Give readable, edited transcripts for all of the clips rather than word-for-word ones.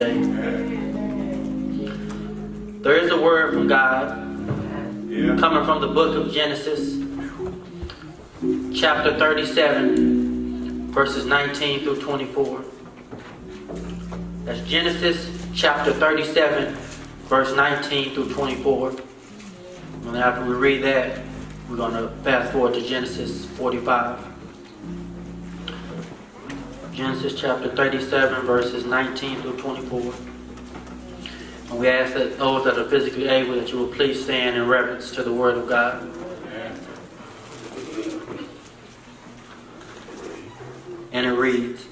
today. There is a word from God coming from the book of Genesis, chapter 37, verses 19 through 24. That's Genesis chapter 37, verse 19 through 24. And after we read that, we're going to fast forward to Genesis 45. Genesis chapter 37, verses 19 through 24. And we ask that those that are physically able, that you will please stand in reverence to the Word of God. And it reads,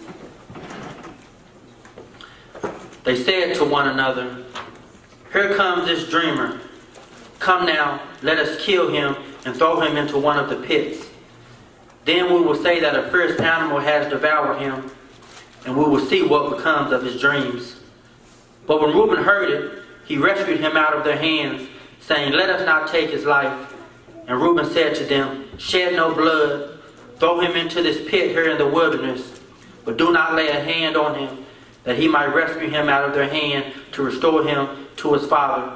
They said to one another, Here comes this dreamer. Come now, let us kill him and throw him into one of the pits. Then we will say that a fierce animal has devoured him, and we will see what becomes of his dreams. But when Reuben heard it, he rescued him out of their hands, saying, Let us not take his life. And Reuben said to them, Shed no blood. Throw him into this pit here in the wilderness, but do not lay a hand on him, that he might rescue him out of their hand to restore him to his father.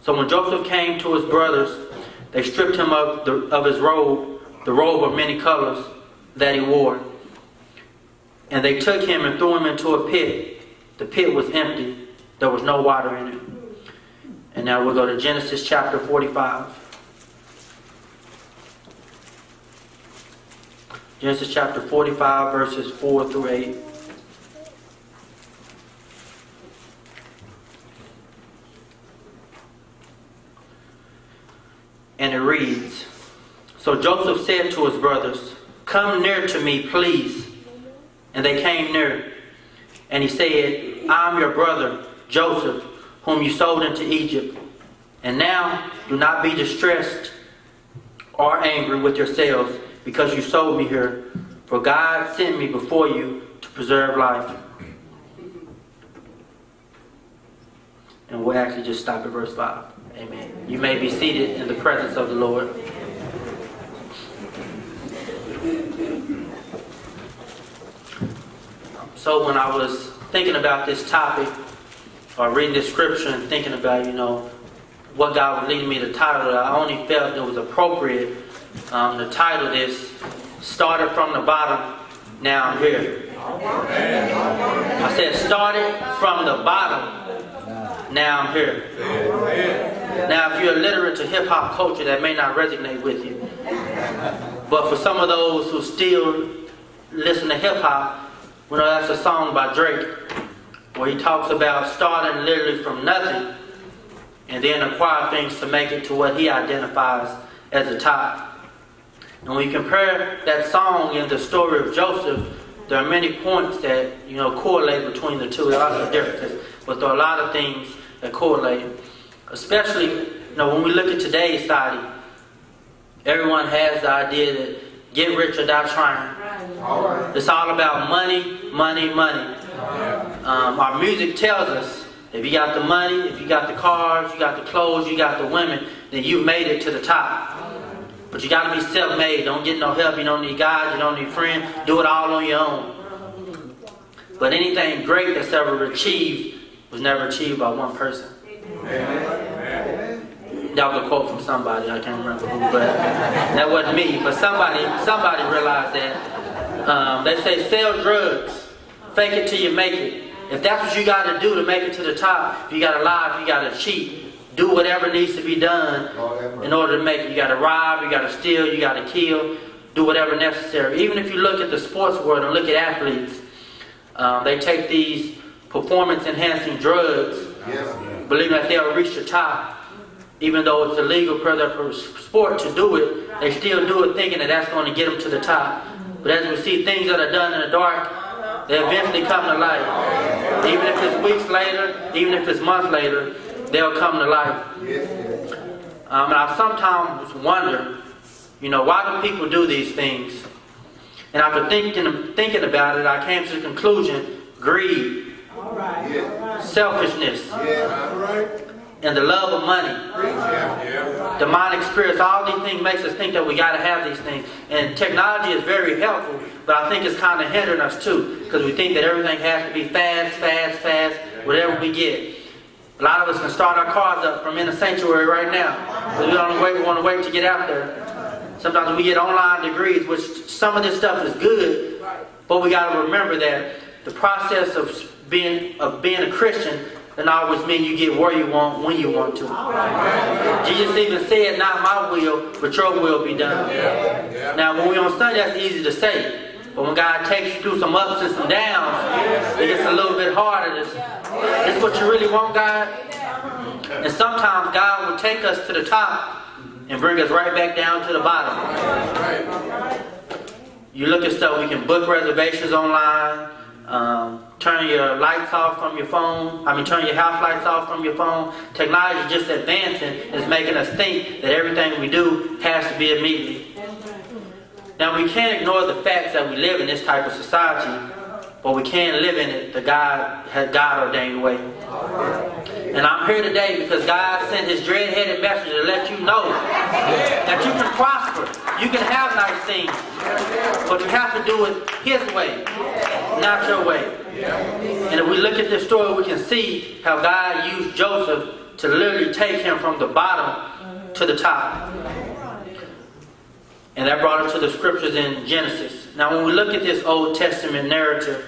So when Joseph came to his brothers, they stripped him of his robe, the robe of many colors that he wore. And they took him and threw him into a pit. The pit was empty. There was no water in it. And now we'll go to Genesis chapter 45. Genesis chapter 45, verses 4 through 8. And it reads, So Joseph said to his brothers, Come near to me, please. And they came near. And he said, I am your brother, Joseph, whom you sold into Egypt. And now do not be distressed or angry with yourselves, because you sold me here. For God sent me before you to preserve life. And we'll actually just stop at verse 5. Amen. You may be seated in the presence of the Lord. So when I was thinking about this topic, or reading this scripture and thinking about, what God was leading me to title it, I only felt it was appropriate to title this, Started from the Bottom, Now I'm Here. I said, started from the bottom, now I'm here. Now, if you're illiterate to hip-hop culture, that may not resonate with you. But for some of those who still listen to hip-hop, that's a song by Drake, where he talks about starting literally from nothing and then acquire things to make it to what he identifies as the top. And when you compare that song and the story of Joseph, there are many points that, correlate between the two. There are lots of differences, but there are a lot of things that correlate. Especially, when we look at today's society, everyone has the idea that get rich or die trying. Right. It's all about money, money, money. Our music tells us, if you got the money, if you got the cars, you got the clothes, you got the women, then you've made it to the top. But you got to be self-made. Don't get no help. You don't need God. You don't need friends. Do it all on your own. But anything great that's ever achieved was never achieved by one person. Amen. That was a quote from somebody. I can't remember who, but that wasn't me. But somebody realized that. They say sell drugs. Fake it till you make it. If that's what you got to do to make it to the top, if you got to lie, if you got to cheat, do whatever needs to be done in order to make it. You got to rob, you got to steal, you got to kill, do whatever necessary. Even if you look at the sports world and look at athletes, they take these performance-enhancing drugs, believing that they'll reach the top. Even though it's illegal per their sport to do it, they still do it thinking that that's going to get them to the top. But as we see, things that are done in the dark, they eventually come to light. Even if it's weeks later, even if it's months later, they'll come to light. And I sometimes wonder, why do people do these things? And after thinking about it, I came to the conclusion, greed, selfishness, and the love of money. Demonic spirits, all these things makes us think that we got to have these things. And technology is very helpful, but I think it's kind of hindering us too, because we think that everything has to be fast, fast, fast, whatever we get. A lot of us can start our cars up from in the sanctuary right now. We want to wait to get out there. Sometimes we get online degrees, which some of this stuff is good, but we got to remember that the process of being a Christian doesn't always mean you get where you want when you want to. Jesus even said, "Not my will, but your will be done." Now, when we're on Sunday, that's easy to say. But when God takes you through some ups and some downs, it gets a little bit harder. This what you really want, God? And sometimes God will take us to the top and bring us right back down to the bottom. You look at stuff, we can book reservations online, turn your lights off from your phone. Turn your house lights off from your phone. Technology is just advancing. It's making us think that everything we do has to be immediately. Now, we can't ignore the facts that we live in this type of society, but we can live in it the God ordained way. And I'm here today because God sent His dread-headed messenger to let you know that you can prosper. You can have nice things, but you have to do it His way, not your way. And if we look at this story, we can see how God used Joseph to literally take him from the bottom to the top. And that brought us to the scriptures in Genesis. Now, when we look at this Old Testament narrative,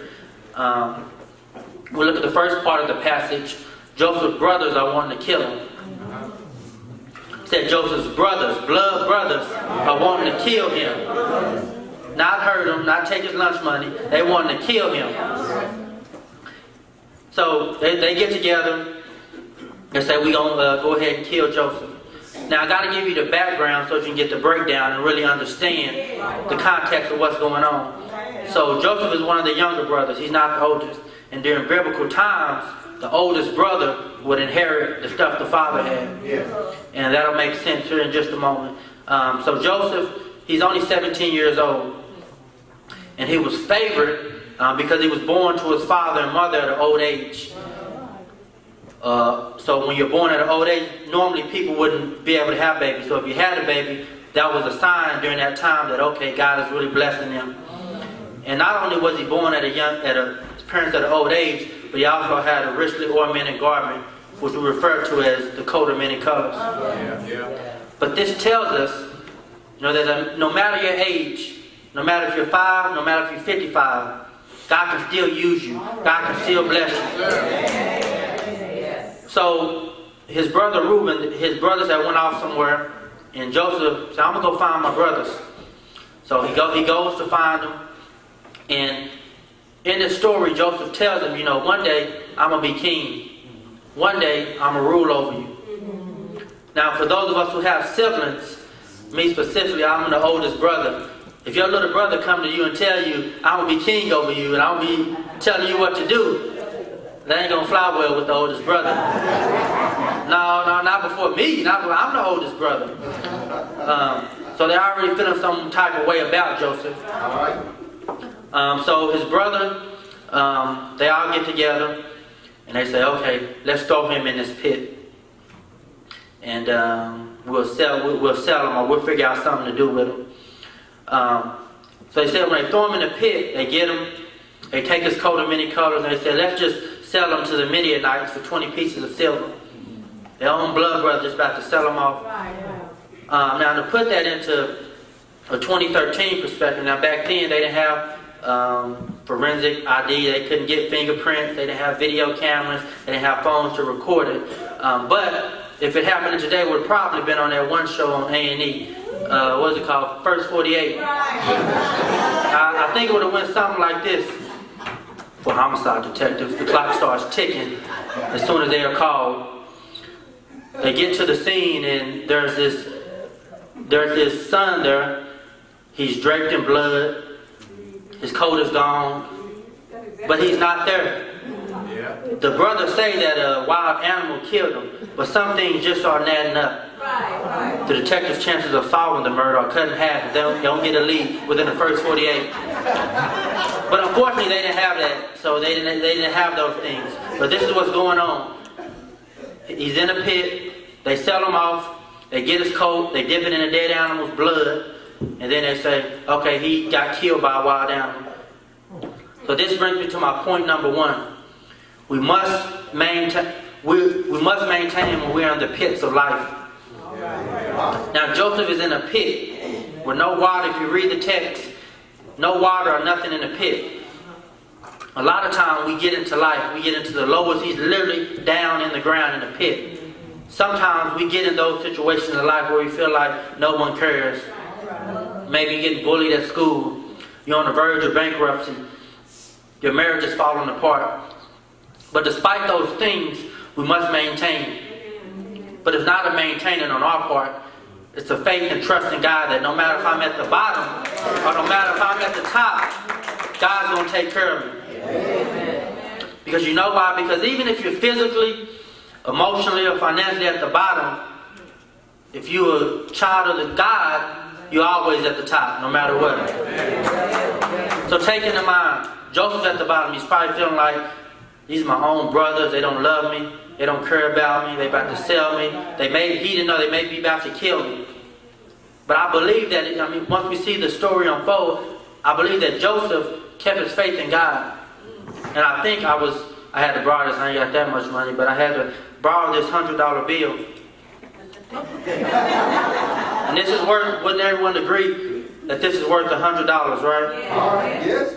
we look at the first part of the passage. Joseph's brothers are wanting to kill him. It said Joseph's brothers, blood brothers, are wanting to kill him. Not hurt him, not take his lunch money. They wanting to kill him. So they get together. They say, we're going to go ahead and kill Joseph. Now, I got to give you the background so you can get the breakdown and really understand the context of what's going on. So, Joseph is one of the younger brothers. He's not the oldest. And during biblical times, the oldest brother would inherit the stuff the father had. And that'll make sense here in just a moment. So, Joseph, he's only 17 years old. And he was favored because he was born to his father and mother at an old age. So when you're born at an old age, normally people wouldn't be able to have babies. So if you had a baby, that was a sign during that time that, okay, God is really blessing them. And not only was he born at his parents at an old age, but he also had a richly ornamented garment, which we refer to as the coat of many colors. But this tells us, that no matter your age, no matter if you're 5, no matter if you're 55, God can still use you. God can still bless you. So his brother Reuben, his brothers had went off somewhere, and Joseph said, I'm going to go find my brothers. So he goes to find them. And in this story, Joseph tells them, one day I'm going to be king. One day I'm going to rule over you. Now, for those of us who have siblings, me specifically, I'm the oldest brother. If your little brother come to you and tell you, I'm going to be king over you, and I'm going to be telling you what to do, that ain't going to fly well with the oldest brother. No, not before me. I'm the oldest brother. So they're already feeling some type of way about Joseph. So his brother, they all get together, and they say, okay, let's throw him in this pit. And we'll sell him, or we'll figure out something to do with him. So they said when they throw him in the pit, they get him, they take his coat of many colors, and they say, let's just sell them to the Midianites for 20 pieces of silver. Their own blood brother just about to sell them off. Now, to put that into a 2013 perspective, now back then they didn't have forensic ID, they couldn't get fingerprints, they didn't have video cameras, they didn't have phones to record it. But if it happened today, it would have probably been on that one show on A&E. What is it called? First 48. I think it would have went something like this. For homicide detectives, the clock starts ticking as soon as they are called. They get to the scene, and there's this son there. He's draped in blood. His coat is gone, but he's not there. The brothers say that a wild animal killed him, but some things just aren't adding up. The detective's chances of solving the murder are cut in half. They don't get a lead within the first 48. But unfortunately, they didn't have that, so they didn't have those things. But this is what's going on. He's in a pit. They sell him off. They get his coat. They dip it in a dead animal's blood, and then they say, okay, he got killed by a wild animal. So this brings me to my point number 1. We must maintain. We must maintain when we're in the pits of life. Now Joseph is in a pit with no water. If you read the text, no water or nothing in the pit. A lot of times we get into life, we get into the lowest. He's literally down in the ground in the pit. Sometimes we get in those situations in life where we feel like no one cares. Maybe you're getting bullied at school. You're on the verge of bankruptcy. Your marriage is falling apart. But despite those things, we must maintain. But it's not a maintaining on our part. It's a faith and trust in God that no matter if I'm at the bottom or no matter if I'm at the top, God's going to take care of me. Because you know why? Because even if you're physically, emotionally, or financially at the bottom, if you're a child of God, you're always at the top, no matter what. So take into mind, Joseph's at the bottom. He's probably feeling like, these are my own brothers. They don't love me. They don't care about me. They're about to sell me. He didn't know they may be about to kill me. But I believe that, once we see the story unfold, I believe that Joseph kept his faith in God. And I think I had to borrow this. I ain't got that much money, but I had to borrow this $100 bill. And this is worth, wouldn't everyone agree that this is worth $100, right? Yes.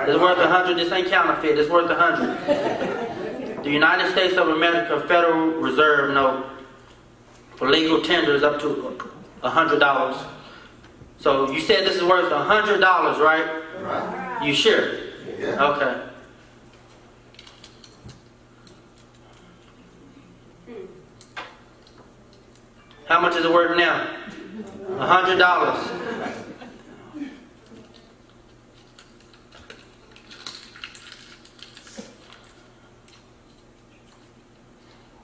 It's worth 100. This ain't counterfeit. It's worth 100. The United States of America Federal Reserve note for legal tender is up to $100. So you said this is worth $100, right? Right. You sure? Yeah. Okay. How much is it worth now? $100.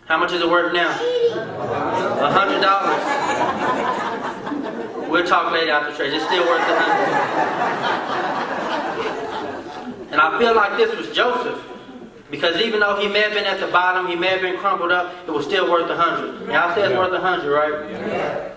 How much is it worth now? $100. We'll talk later after church. It's still worth $100. And I feel like this was Joseph. Because even though he may have been at the bottom, he may have been crumpled up, it was still worth 100. Y'all say it's worth 100, right? Yeah.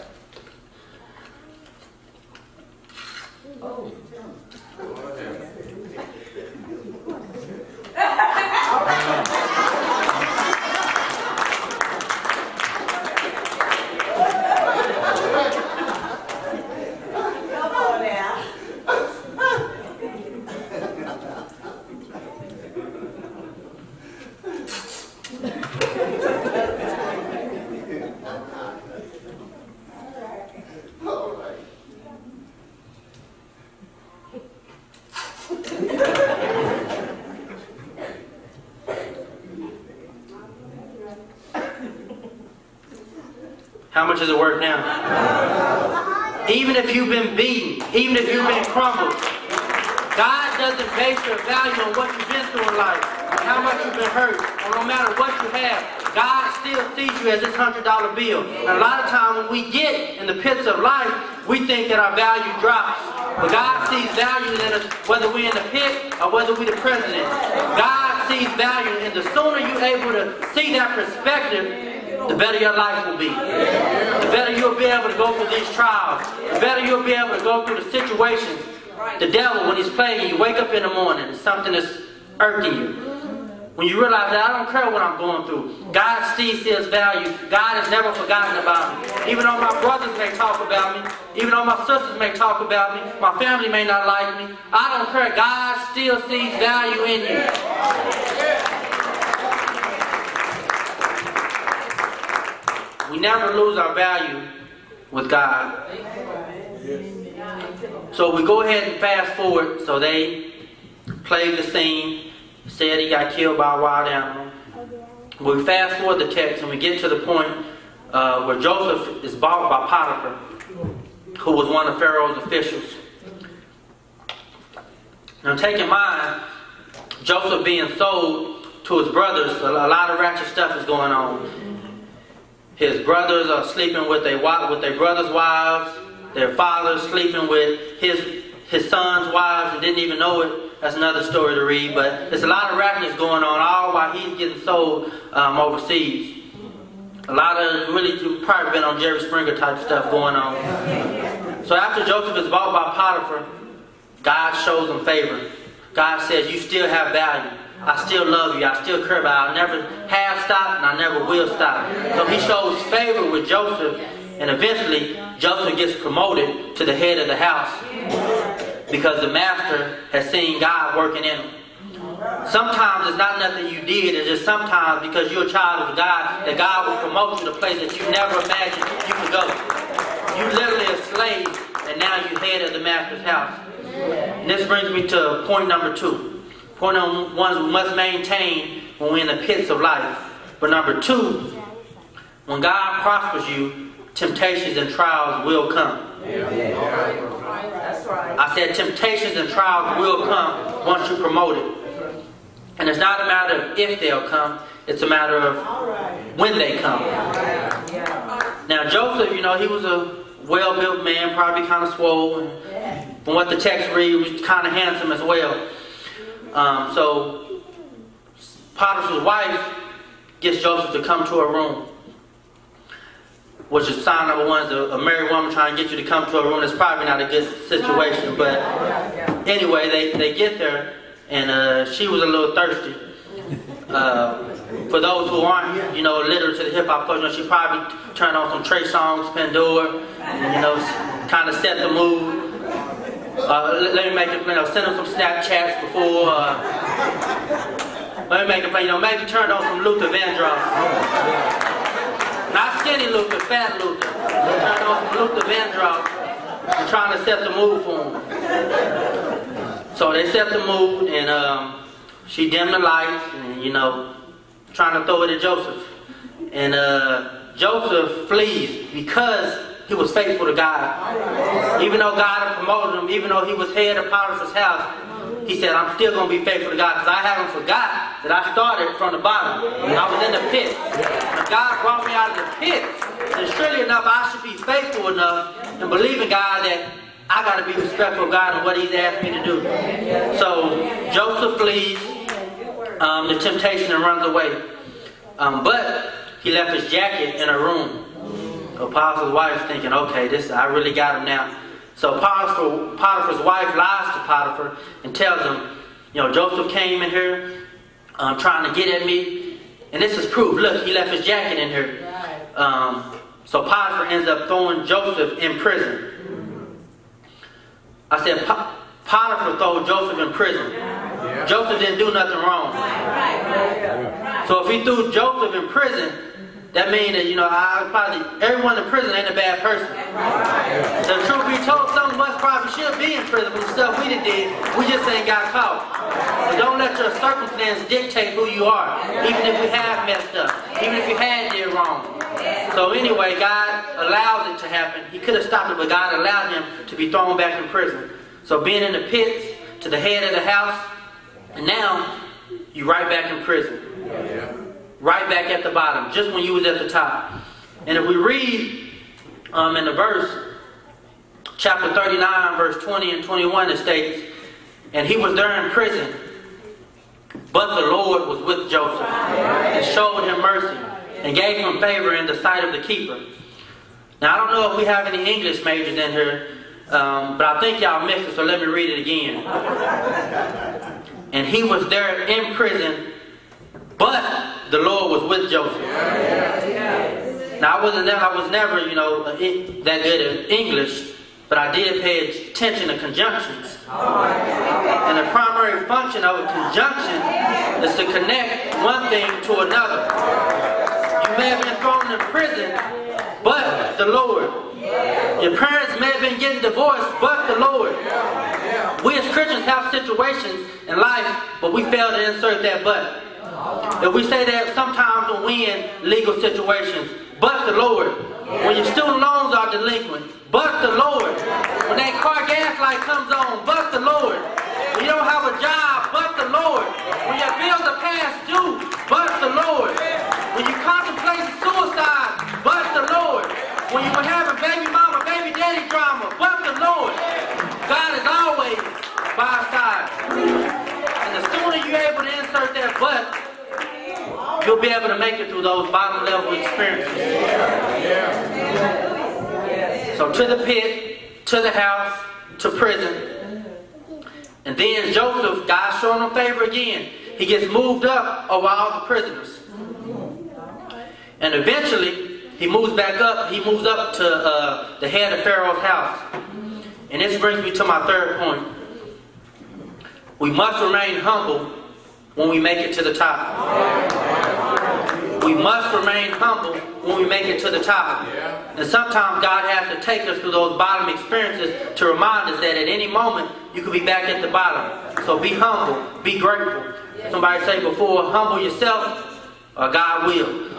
How much is it worth now? Even if you've been beaten, even if you've been crumbled, God doesn't base your value on what you've been through in life, on how much you've been hurt, or no matter what you have. God still sees you as this $100 bill. And a lot of times when we get in the pits of life, we think that our value drops. But God sees value in us, whether we're in the pit or whether we're the president. God sees value, and the sooner you're able to see that perspective, the better your life will be. The better you'll be able to go through these trials. The better you'll be able to go through the situations. The devil, when he's playing you, wake up in the morning and something is irking you. When you realize that I don't care what I'm going through, God still sees value. God has never forgotten about me. Even though my brothers may talk about me, even though my sisters may talk about me, my family may not like me, I don't care. God still sees value in you. We never lose our value with God. So we go ahead and fast forward. So they played the scene, said he got killed by a wild animal. We fast forward the text and we get to the point where Joseph is bought by Potiphar, who was one of Pharaoh's officials. Now take in mind, Joseph being sold to his brothers, a lot of ratchet stuff is going on. His brothers are sleeping with their brothers' wives. Their fathers sleeping with his sons' wives and didn't even know it. That's another story to read. But there's a lot of ratchetness going on, all while he's getting sold overseas. A lot of really probably been on Jerry Springer type stuff going on. So after Joseph is bought by Potiphar, God shows him favor. God says, you still have value. I still love you. I still care about you. I'll never have stopped, and I never will stop. So he shows favor with Joseph, and eventually Joseph gets promoted to the head of the house because the master has seen God working in him. Sometimes it's not nothing you did, it's just sometimes because you're a child of God that God will promote you to a place that you never imagined you could go. You're literally a slave, and now you're head of the master's house. And this brings me to point number 2. Point number 1 we must maintain when we're in the pits of life. But number 2, when God prospers you, temptations and trials will come. That's right. I said temptations and trials will come once you're promoted. And it's not a matter of if they'll come, it's a matter of when they come. Now Joseph, you know, he was a well-built man, probably kind of swole. And from what the text reads, he was kind of handsome as well. So Potiphar's wife gets Joseph to come to her room. Which is sign number 1 is a married woman trying to get you to come to a room. That's probably not a good situation. But anyway, they get there, and she was a little thirsty. For those who aren't, you know, literate to the hip-hop culture, she probably turned on some Trey songs, Pandora, and, you know, kind of set the mood. Let me make it, you know, send them some Snapchats before. Let me make it, you know, maybe turn on some Luther Vandross. Not skinny Luther, fat Luther. Turn on some Luther Vandross and trying to set the mood for him. So they set the mood, and she dimmed the lights, and, you know, trying to throw it at Joseph. And Joseph flees because he was faithful to God. Even though God had promoted him, even though he was head of Potiphar's house, he said, I'm still going to be faithful to God because I haven't forgot that I started from the bottom. And I was in the pit. And God brought me out of the pit. And surely enough, I should be faithful enough and believe in God that I got to be respectful of God and what He's asked me to do. So Joseph flees the temptation and runs away. But he left his jacket in a room. So Potiphar's wife thinking, okay, I really got him now. So Potiphar's wife lies to Potiphar and tells him, you know, Joseph came in here trying to get at me. And this is proof. Look, he left his jacket in here. So Potiphar ends up throwing Joseph in prison. I said Potiphar threw Joseph in prison. Joseph didn't do nothing wrong. So if he threw Joseph in prison, that means that, you know, everyone in prison ain't a bad person. The truth be told, some of us probably should be in prison for the stuff we did. We just ain't got caught. So don't let your circumstance dictate who you are, even if we have messed up, even if you had did wrong. So anyway, God allows it to happen. He could have stopped it, but God allowed him to be thrown back in prison. So being in the pits to the head of the house, and now you're right back in prison. Right back at the bottom, just when you was at the top. And if we read in the verse, chapter 39, verse 20 and 21, it states, and he was there in prison, but the Lord was with Joseph, and showed him mercy, and gave him favor in the sight of the keeper. Now, I don't know if we have any English majors in here, but I think y'all mixed it, so let me read it again. And he was there in prison, but the Lord was with Joseph. Now, I was never, you know, that good at English, but I did pay attention to conjunctions. And the primary function of a conjunction is to connect one thing to another. You may have been thrown in prison, but the Lord. Your parents may have been getting divorced, but the Lord. We as Christians have situations in life, but we fail to insert that but. If we say that sometimes when we in legal situations, but the Lord. When your student loans are delinquent, but the Lord. When that car gas light comes on, but the Lord. When you don't have a job, but the Lord. When your bills are past due, but the Lord. When you contemplate suicide, but the Lord. When you were having baby mama, baby daddy drama, but the Lord. God is always by our side. And the sooner you're able to insert that but, you'll be able to make it through those bottom level experiences. So to the pit, to the house, to prison. And then Joseph, God showed him favor again. he gets moved up over all the prisoners. And eventually, he moves back up. He moves up to the head of Pharaoh's house. And this brings me to my third point. We must remain humble when we make it to the top. We must remain humble when we make it to the top. And sometimes God has to take us through those bottom experiences to remind us that at any moment you could be back at the bottom. So be humble, be grateful. Somebody say before, humble yourself or God will.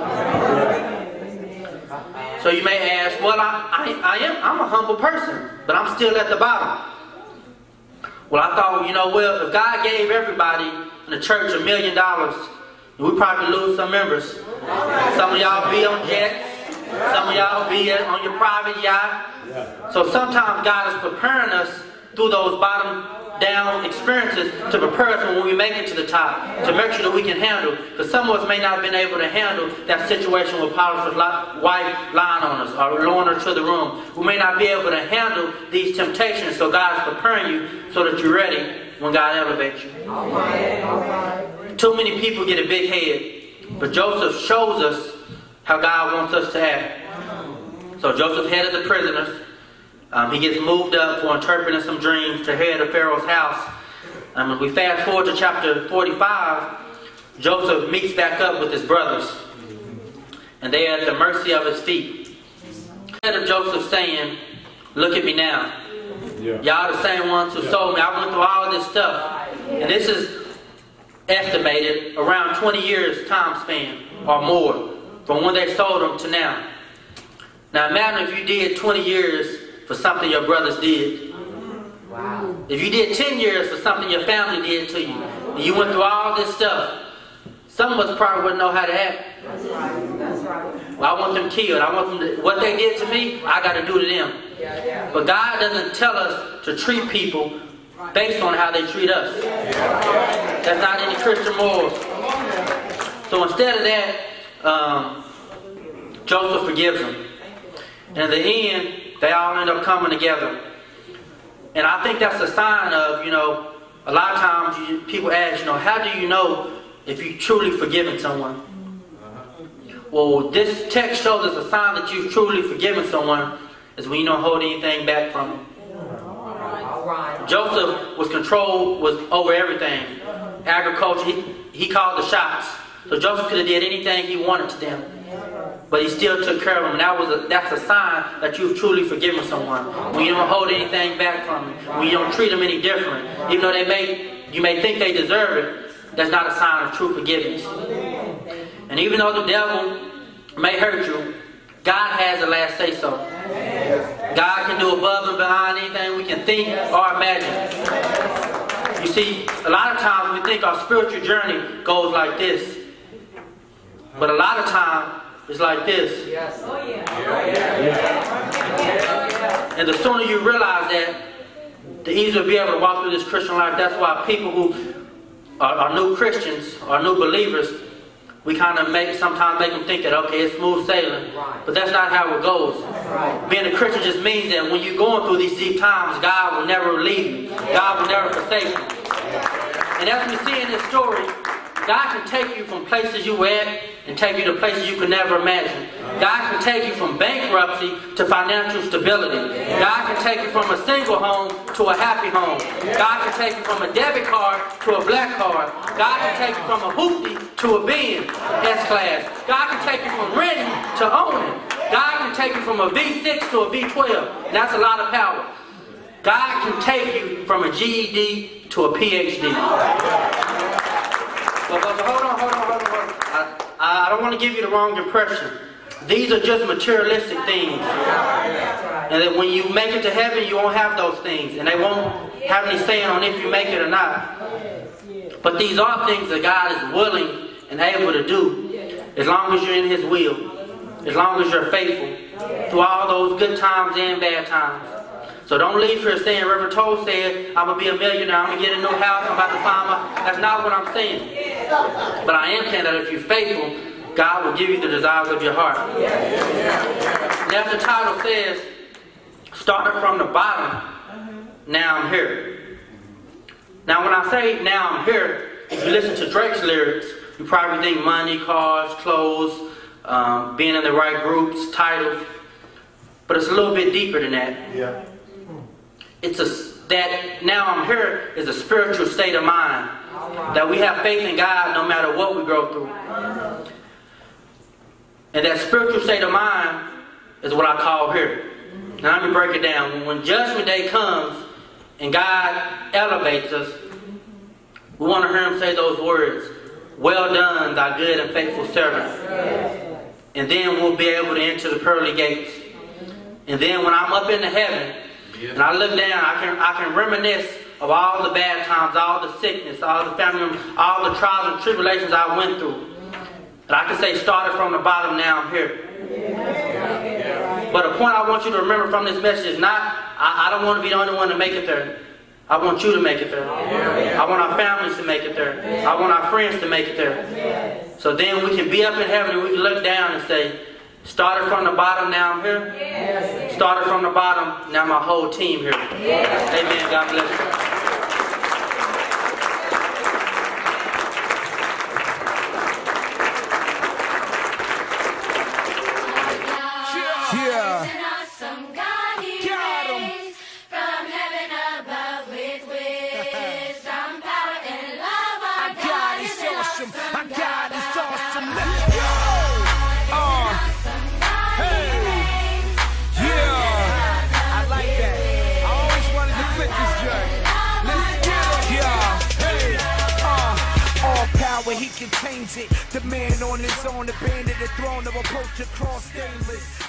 So you may ask, well, I'm a humble person, but I'm still at the bottom. Well, I thought, well, if God gave everybody in the church $1 million, we'd probably lose some members. Some of y'all be on jets. Some of y'all be on your private yacht. So sometimes God is preparing us through those bottom down experiences to prepare us when we make it to the top, to make sure that we can handle. Because some of us may not have been able to handle that situation with Potiphar's wife lying on us or luring her to the room. We may not be able to handle these temptations, so God is preparing you so that you're ready when God elevates you. Too many people get a big head, but Joseph shows us how God wants us to act. So Joseph headed the prisoners. He gets moved up for interpreting some dreams to head of Pharaoh's house. If we fast forward to chapter 45, Joseph meets back up with his brothers. And they are at the mercy of his feet. Instead of Joseph saying, look at me now. Y'all the same ones who sold me. I went through all this stuff. And this is estimated around 20 years time span or more from when they sold him to now. Now imagine if you did 20 years for something your brothers did. Wow. If you did 10 years for something your family did to you, and you went through all this stuff, some of us probably wouldn't know how to act. That's right. That's right. Well, I want them killed. I want them to, what they did to me, I got to do to them. But God doesn't tell us to treat people based on how they treat us. That's not any Christian morals. So instead of that, Joseph forgives them. And in the end, they all end up coming together. And I think that's a sign of, a lot of times people ask, how do you know if you've truly forgiven someone? Well, this text shows us a sign that you've truly forgiven someone is when you don't hold anything back from them. Joseph was over everything. Agriculture, he called the shots. So Joseph could have did anything he wanted to them. But he still took care of them. And that's a sign that you've truly forgiven someone. When you don't hold anything back from them. When you don't treat them any different. Even though you may think they deserve it, that's not a sign of true forgiveness. And even though the devil may hurt you, God has the last say so. God can do above and beyond anything we can think or imagine. You see, a lot of times we think our spiritual journey goes like this. But a lot of times, it's like this. Yes. Oh, yeah. And the sooner you realize that, the easier you'll be able to walk through this Christian life. That's why people who are new Christians or new believers, we kind of sometimes make them think that, okay, it's smooth sailing. Right. But that's not how it goes. Right. Being a Christian just means that when you're going through these deep times, God will never leave you. God will never forsake you. And as we see in this story, God can take you from places you were at and take you to places you could never imagine. God can take you from bankruptcy to financial stability. God can take you from a single home to a happy home. God can take you from a debit card to a black card. God can take you from a hoopty to a Benz S-Class. God can take you from renting to owning. God can take you from a V6 to a V12. And that's a lot of power. God can take you from a GED to a PhD. But hold on. I don't want to give you the wrong impression. These are just materialistic things. And that when you make it to heaven, you won't have those things. And they won't have any saying on if you make it or not. But these are things that God is willing and able to do as long as you're in His will. As long as you're faithful through all those good times and bad times. So don't leave here saying, Reverend Toles said, I'm going to be a millionaire, I'm going to get a new house, I'm about to find my... That's not what I'm saying. But I am saying that if you're faithful, God will give you the desires of your heart. And as the title says, started from the bottom, now I'm here. Now when I say now I'm here, if you listen to Drake's lyrics, you probably think money, cars, clothes, being in the right groups, titles. But it's a little bit deeper than that. Yeah. It's that now I'm here is a spiritual state of mind. That we have faith in God no matter what we go through. And that spiritual state of mind is what I call here. Now let me break it down. When Judgment Day comes and God elevates us, we want to hear Him say those words, "Well done, thy good and faithful servant." And then we'll be able to enter the pearly gates. And then when I'm up in the heaven and I look down, I can reminisce of all the bad times, all the sickness, all the family, all the trials and tribulations I went through. And I can say, started from the bottom, now I'm here. But the point I want you to remember from this message is not, I don't want to be the only one to make it there. I want you to make it there. I want our families to make it there. I want our friends to make it there. So then we can be up in heaven and we can look down and say, started from the bottom, now I'm here. Started from the bottom, now my whole team here. Amen. God bless you. My God is awesome. Let's go. Hey. Yeah. I like that. I always wanted to flip this journey. Let's go. Yeah. Hey. All power, he contains it. The man on his own, the band of the throne of approach across stainless.